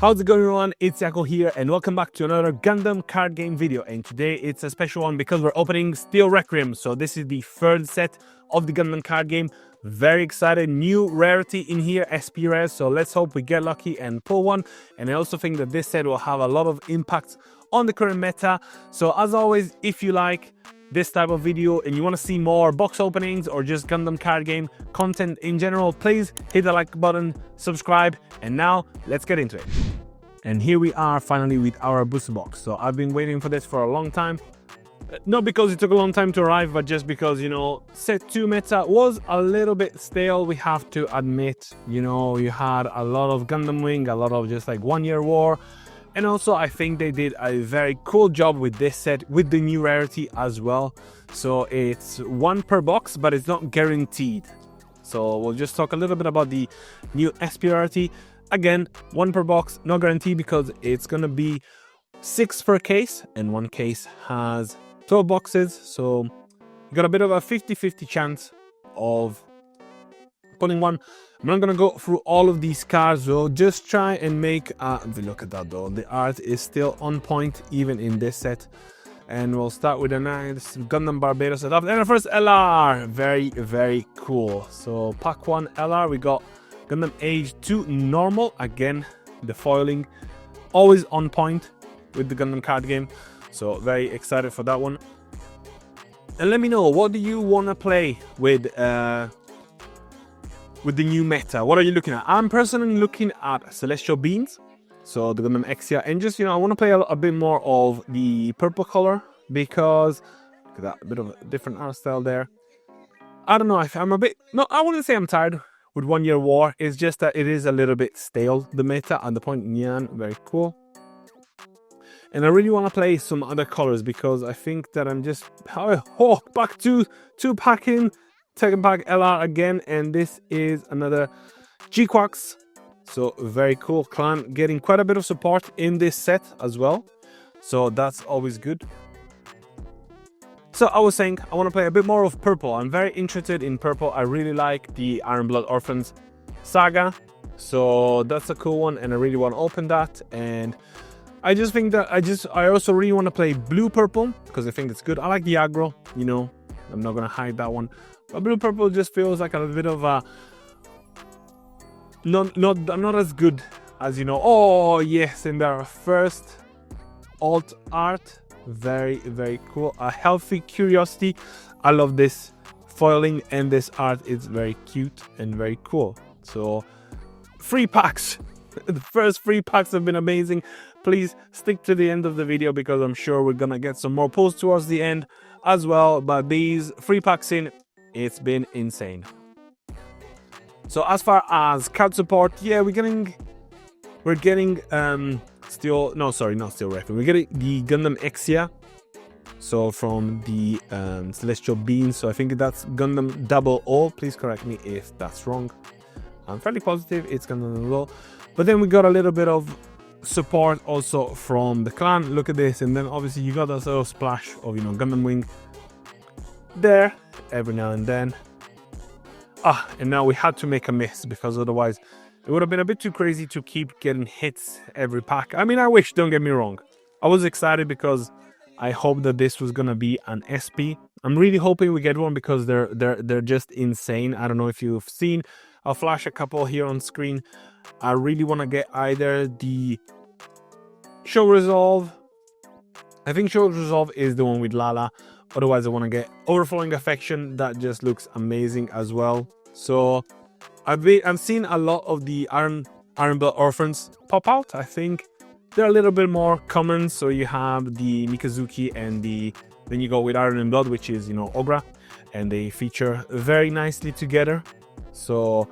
How's it going, everyone? It's Jaco here and welcome back to another Gundam Card Game video. And today it's a special one because we're opening Steel Requiem. So this is the third set of the Gundam Card Game. Very excited, new rarity in here, SP rare. So let's hope we get lucky and pull one. And I also think that this set will have a lot of impact on the current meta. So as always, if you like this type of video and you want to see more box openings or just Gundam Card Game content in general, please hit the like button, subscribe, and now let's get into it. And here we are finally with our booster box. So I've been waiting for this for a long time. Not because it took a long time to arrive, but just because, you know, set 2 meta was a little bit stale, we have to admit. You know, you had a lot of Gundam Wing, a lot of just like 1 year war. And also I think they did a very cool job with this set, with the new rarity as well. So it's 1 per box, but it's not guaranteed. So we'll just talk a little bit about the new SP rarity. Again, 1 per box, not guaranteed because it's gonna be 6 per case, and 1 case has 12 boxes. So you got a bit of a 50-50 chance of pulling one. I'm not gonna go through all of these cards, we'll just try and make look at that though, the art is still on point even in this set. And we'll start with a nice Gundam Barbados setup. And the first LR, very cool. So pack 1 LR, we got Gundam Age 2 normal. Again, the foiling always on point with the Gundam Card Game, so very excited for that one. And let me know, what do you want to play with the new meta? What are you looking at? I'm personally looking at Celestial Beams, so the Gundam Exia, and just, you know, I want to play a bit more of the purple color because look at that, a bit of a different art style there. I don't know if I'm a bit, no, I wouldn't say I'm tired with 1 year war. It's just that it is a little bit stale, the meta at the point. Nyan, very cool. And I really want to play some other colors because I think that I'm just back to 2 packing. Second pack LR again, and this is another G-Quax. So very cool. Clan getting quite a bit of support in this set as well, so that's always good. So I was saying I want to play a bit more of purple. I'm very interested in purple. I really like the Iron Blood Orphans saga, so that's a cool one, and I really want to open that. And I just think that I also really want to play blue purple because I think it's good. I like the aggro, you know, I'm not gonna hide that one. But blue purple just feels like a bit of a not as good as, you know. Oh yes, in their first alt art, very cool. A healthy curiosity. I love this foiling, and this art is very cute and very cool. So 3 packs. The first 3 packs have been amazing. Please stick to the end of the video because I'm sure we're gonna get some more pulls towards the end as well. But these 3 packs in, it's been insane. So as far as card support, yeah, we're getting not Steel Requiem. We're getting the Gundam Exia, so from the Celestial Beams. So I think that's Gundam 00. Please correct me if that's wrong. I'm fairly positive it's Gundam 00. But then we got a little bit of support also from the clan. Look at this, and then obviously you got that little splash of, you know, Gundam Wing there every now and then. And now we had to make a miss because otherwise it would have been a bit too crazy to keep getting hits every pack. I mean, I wish, don't get me wrong. I was excited because I hope that this was gonna be an SP. I'm really hoping we get one because they're just insane. I don't know if you've seen. I'll flash a couple here on screen. I really want to get either the Show Resolve. I think Show Resolve is the one with Lala. Otherwise, I want to get Overflowing Affection. That just looks amazing as well. So I've seen a lot of the Iron Blood Orphans pop out. I think they're a little bit more common. So you have the Mikazuki, and then you go with Iron and Blood, which is, you know, Ogra, and they feature very nicely together. So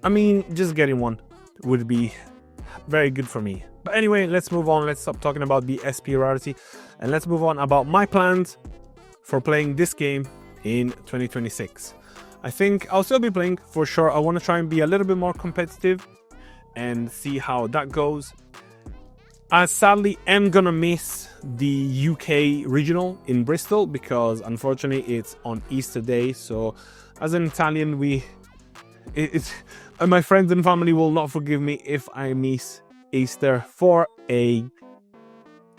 I mean, just getting one would be very good for me. But anyway, let's move on. Let's stop talking about the SP rarity and let's move on about my plans for playing this game in 2026. I think I'll still be playing for sure. I want to try and be a little bit more competitive and see how that goes. I sadly am gonna miss the UK regional in Bristol because unfortunately it's on Easter Day. So as an Italian, my friends and family will not forgive me if I miss Easter for a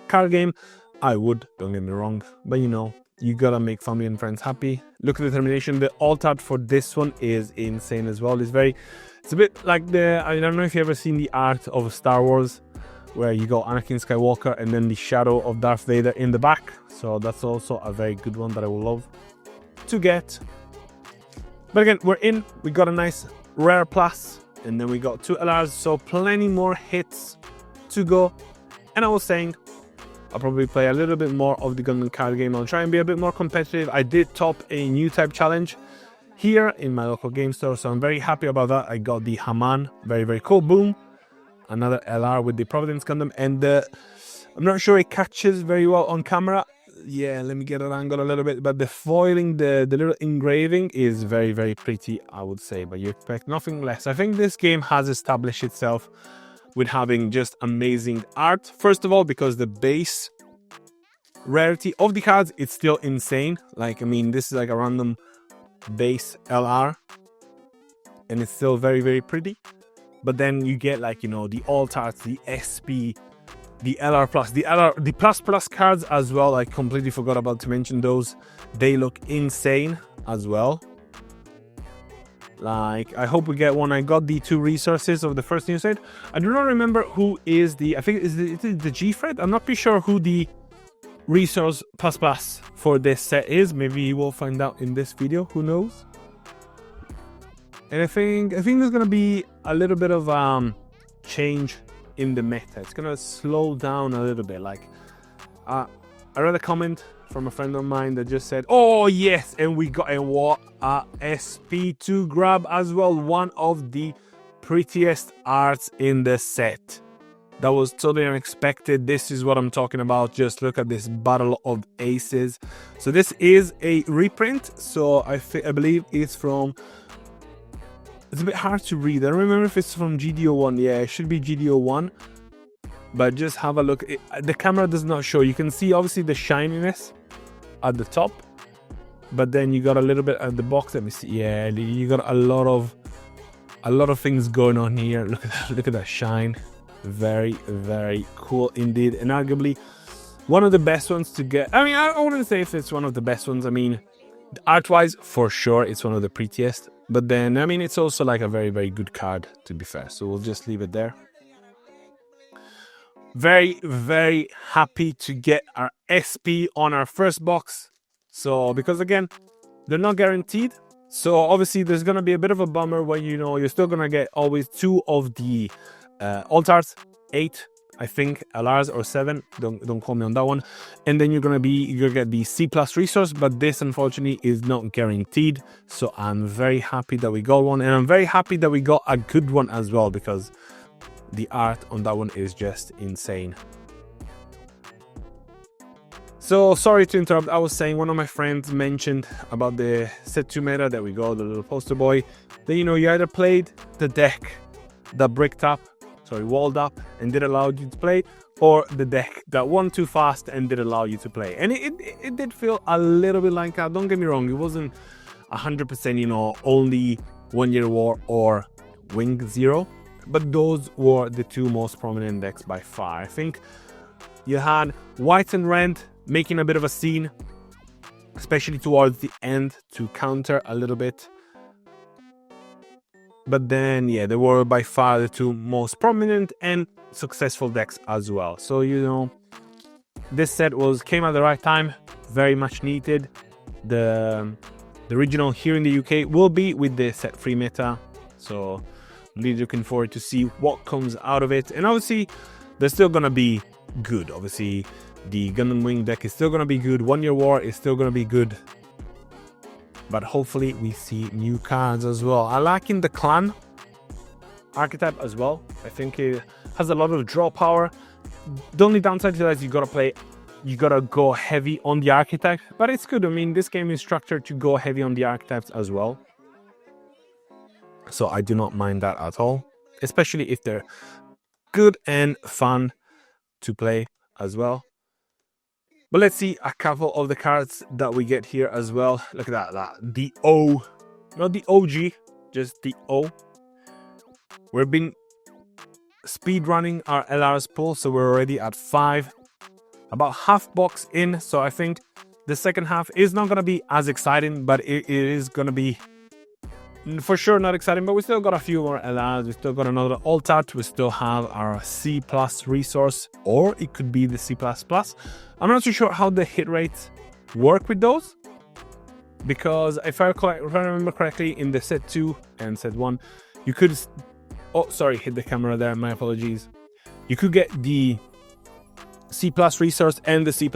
card game, I would, don't get me wrong, but you know, you gotta make family and friends happy. Look at the determination. The alt art for this one is insane as well. It's a bit like I don't know if you ever seen the art of Star Wars, where you got Anakin Skywalker and then the shadow of Darth Vader in the back. So that's also a very good one that I would love to get. But again, we got a nice rare plus, and then we got 2 LRs, so plenty more hits to go. And I was saying, I'll probably play a little bit more of the Gundam Card Game. I'll try and be a bit more competitive. I did top a new type challenge here in my local game store, so I'm very happy about that. I got the Haman, very, very cool. Boom. Another LR with the Providence Gundam, and I'm not sure it catches very well on camera. Yeah, let me get an angle a little bit, but the foiling, the little engraving is very, very pretty, I would say, but you expect nothing less. I think this game has established itself with having just amazing art. First of all, because the base rarity of the cards, it's still insane. Like, I mean, this is like a random base LR, and it's still very, very pretty. But then you get, like, you know, the alt arts, the SP, the LR plus, the plus cards as well. I completely forgot about to mention those. They look insane as well. Like, I hope we get one. I got the 2 resources of the first new set. I do not remember who is the, I think is the G-Fred? I'm not pretty sure who the resource plus for this set is. Maybe we'll find out in this video, who knows? And I think there's gonna be a little bit of change in the meta. It's gonna slow down a little bit. Like, I read a comment from a friend of mine that just said, oh yes, and we got a what a SP2 grab as well. One of the prettiest arts in the set. That was totally unexpected. This is what I'm talking about. Just look at this Battle of Aces. So this is a reprint, so I believe it's from, it's a bit hard to read. I don't remember if it's from GDO1. Yeah, it should be GDO1. But just have a look. The camera does not show. You can see obviously the shininess at the top, but then you got a little bit at the box. Let me see. Yeah, you got a lot of things going on here. Look at that. Look at that shine. Very, very cool indeed, and arguably one of the best ones to get. I mean, I wouldn't say if it's one of the best ones. I mean, art-wise, for sure, it's one of the prettiest. But then, I mean, it's also like a very, very good card, to be fair. So we'll just leave it there. Very, very happy to get our SP on our first box. So, because again, they're not guaranteed. So obviously there's going to be a bit of a bummer when, you know, you're still going to get always 2 of the alt arts, 8, I think, LRs or 7. Don't call me on that one. And then you're gonna get the C+ resource, but this unfortunately is not guaranteed. So I'm very happy that we got one, and I'm very happy that we got a good one as well, because the art on that one is just insane. So sorry to interrupt. I was saying, one of my friends mentioned about the set 2 meta that we got, the little poster boy. Then, you know, you either played the deck that walled up and did allow you to play, or the deck that won too fast and did allow you to play. And it did feel a little bit like that. Don't get me wrong, it wasn't 100%, you know, only 1 Year War or Wing Zero, but those were the 2 most prominent decks by far. I think you had white and red making a bit of a scene, especially towards the end, to counter a little bit. But then, yeah, they were by far the 2 most prominent and successful decks as well. So, you know, this set came at the right time, very much needed. The original here in the UK will be with the set 3 meta. So, I'm really looking forward to see what comes out of it. And obviously, they're still going to be good. Obviously, the Gundam Wing deck is still going to be good. 1 Year War is still going to be good. But hopefully we see new cards as well. I like in the clan archetype as well. I think it has a lot of draw power. The only downside to that is you gotta go heavy on the archetype, but it's good. I mean, this game is structured to go heavy on the archetypes as well, so I do not mind that at all, especially if they're good and fun to play as well. But let's see a couple of the cards that we get here as well. Look at that. The O. Not the OG, just the O. We've been speed running our LR's pull, so we're already at 5, about half box in. So I think the second half is not gonna be as exciting, but it is gonna be for sure not exciting. But we still got a few more LRs, we still got another alt-art, we still have our C+ resource, or it could be the C++. I'm not too sure how the hit rates work with those, because if I remember correctly, in the set 2 and set 1, you could, oh sorry, hit the camera there, my apologies, you could get the C+ resource and the C++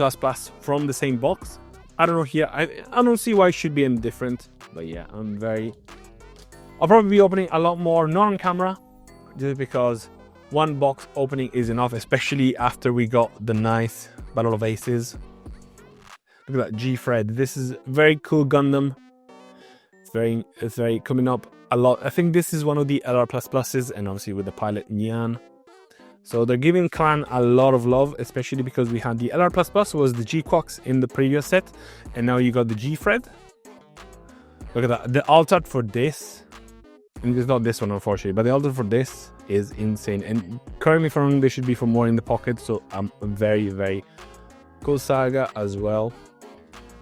from the same box. I don't know here, I don't see why it should be any different, but yeah, I'll probably be opening a lot more, not on camera, just because one box opening is enough, especially after we got the nice Battle of Aces. Look at that G-Fred. This is very cool Gundam. It's very coming up a lot. I think this is one of the LR++s, and obviously with the pilot Nyan. So they're giving Clan a lot of love, especially because we had the LR++ was the G-Quox in the previous set, and now you got the G-Fred. Look at that. The alt-art for this, and it's not this one unfortunately, but the alt-art for this is insane. And currently from they should be for more in the pocket, so I'm very, very cool saga as well.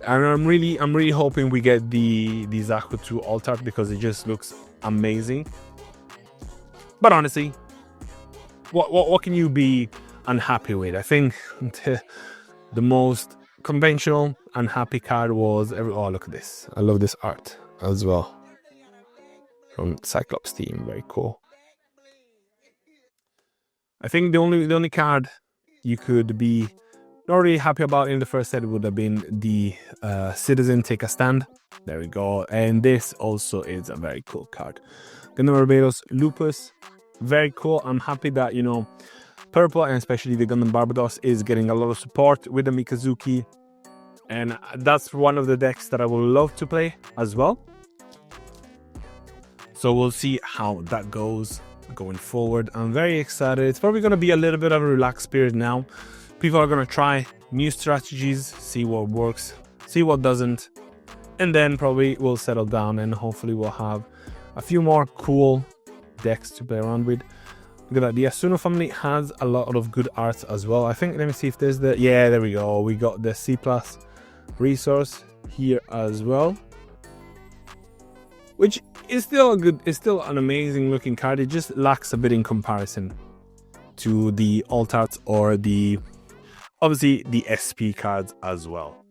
And I'm really hoping we get the Jaco 2 alt-art, because it just looks amazing. But honestly, what can you be unhappy with? I think the most conventional unhappy card was oh, look at this. I love this art as well. From Cyclops team, very cool. I think the only card you could be not really happy about in the first set would have been the Citizen Take a Stand. There we go. And this also is a very cool card. Gundam Barbados Lupus, very cool. I'm happy that, you know, Purple and especially the Gundam Barbados is getting a lot of support with the Mikazuki. And that's one of the decks that I would love to play as well. So we'll see how that goes going forward. I'm very excited. It's probably going to be a little bit of a relaxed period now. People are going to try new strategies, see what works, see what doesn't, and then probably we'll settle down and hopefully we'll have a few more cool decks to play around with. Look at that. The Asuno family has a lot of good arts as well. I think, let me see if there's the, yeah, there we go. We got the C+ resource here as well, which is still a good, it's still an amazing looking card. It just lacks a bit in comparison to the alt arts or the, obviously the SP cards as well.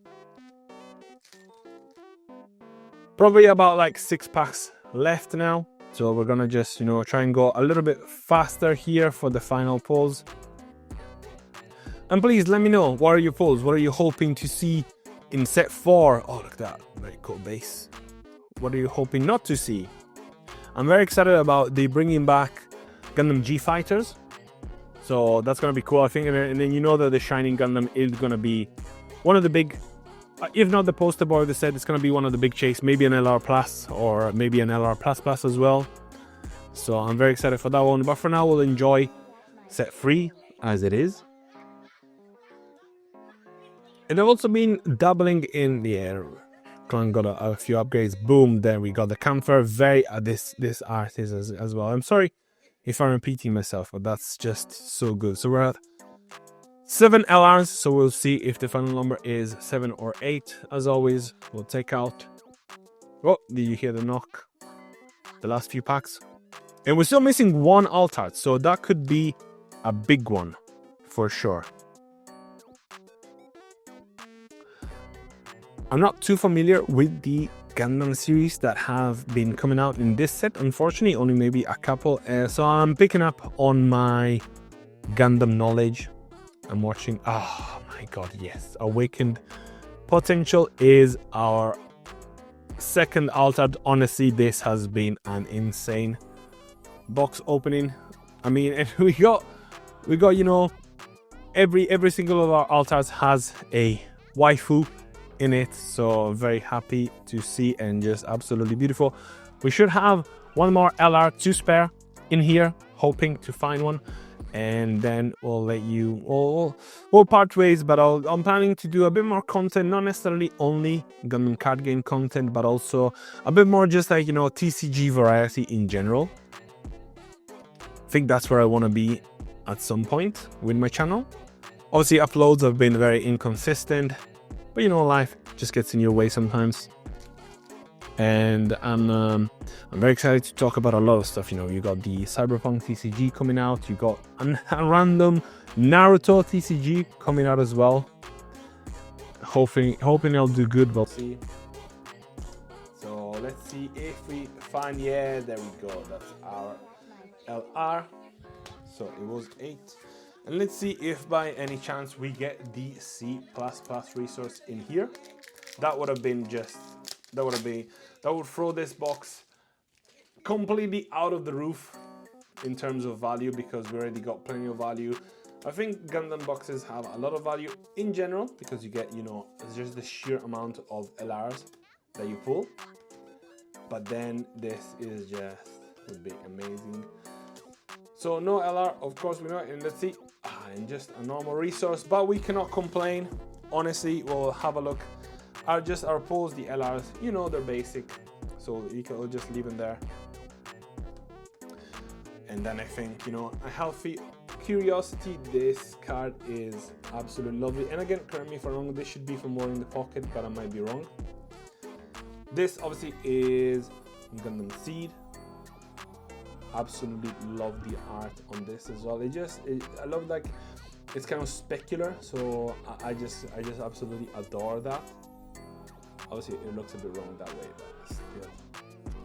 Probably about like 6 packs left now, so we're gonna just, you know, try and go a little bit faster here for the final pulls. And please let me know, what are your pulls? What are you hoping to see in set 4? Oh, look at that, very cool base. What are you hoping not to see? I'm very excited about the bringing back Gundam G Fighters. So that's going to be cool, I think. And then you know that the Shining Gundam is going to be one of the big, if not the poster boy of the set, it's going to be one of the big chase. Maybe an LR Plus or maybe an LR Plus as well. So I'm very excited for that one. But for now, we'll enjoy set 3 as it is. And I've also been dabbling in the air. Clan got a few upgrades. Boom, there we got the camphor. Very this art is as well. I'm sorry if I'm repeating myself, but that's just so good. So we're at 7 LRs, so we'll see if the final number is 7 or 8. As always, we'll take out, oh, did you hear the knock? The last few packs. And we're still missing 1 alt art, so that could be a big one for sure. I'm not too familiar with the Gundam series that have been coming out in this set, unfortunately, only maybe a couple. So I'm picking up on my Gundam knowledge. I'm watching, oh my god, yes, Awakened Potential is our second altered. Honestly, this has been an insane box opening. I mean, and we got, you know, every single of our altars has a waifu in it, so very happy to see and just absolutely beautiful. We should have one more LR to spare in here, hoping to find one, and then we'll let you we'll part ways. But I'm planning to do a bit more content, not necessarily only Gundam card game content, but also a bit more just like, you know, TCG variety in general think that's where I want to be at some point with my channel. Obviously, uploads have been very inconsistent, but you know, life just gets in your way sometimes. And I'm very excited to talk about a lot of stuff. You know, you got the Cyberpunk TCG coming out, you got a random Naruto TCG coming out as well. Hoping I'll do good. We'll see. So let's see if we find, yeah, there we go. That's our LR. So it was 8. And let's see if by any chance we get the C++ resource in here. That would have been just, that would throw this box completely out of the roof in terms of value, because we already got plenty of value. I think Gundam boxes have a lot of value in general, because you get, you know, it's just the sheer amount of LRs that you pull. But then this is just, would be amazing. So no LR, of course we know it, and let's see, and just a normal resource, but we cannot complain. Honestly, we'll have a look. Our pulls, the LRs, you know, they're basic, so you can just leave them there. And then I think, you know, a healthy curiosity. This card is absolutely lovely. And again, correct me if I'm wrong, this should be for more in the pocket, but I might be wrong. This obviously is Gundam Seed. Absolutely love the art on this as well. I love, like, it's kind of specular, so I just absolutely adore that. Obviously it looks a bit wrong that way, but it's still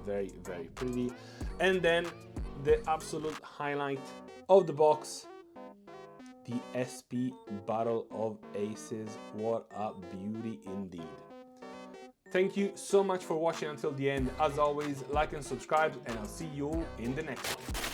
very, very pretty. And then the absolute highlight of the box, the SP Battle of Aces. What a beauty indeed. Thank you so much for watching until the end. As always, like and subscribe, and I'll see you in the next one.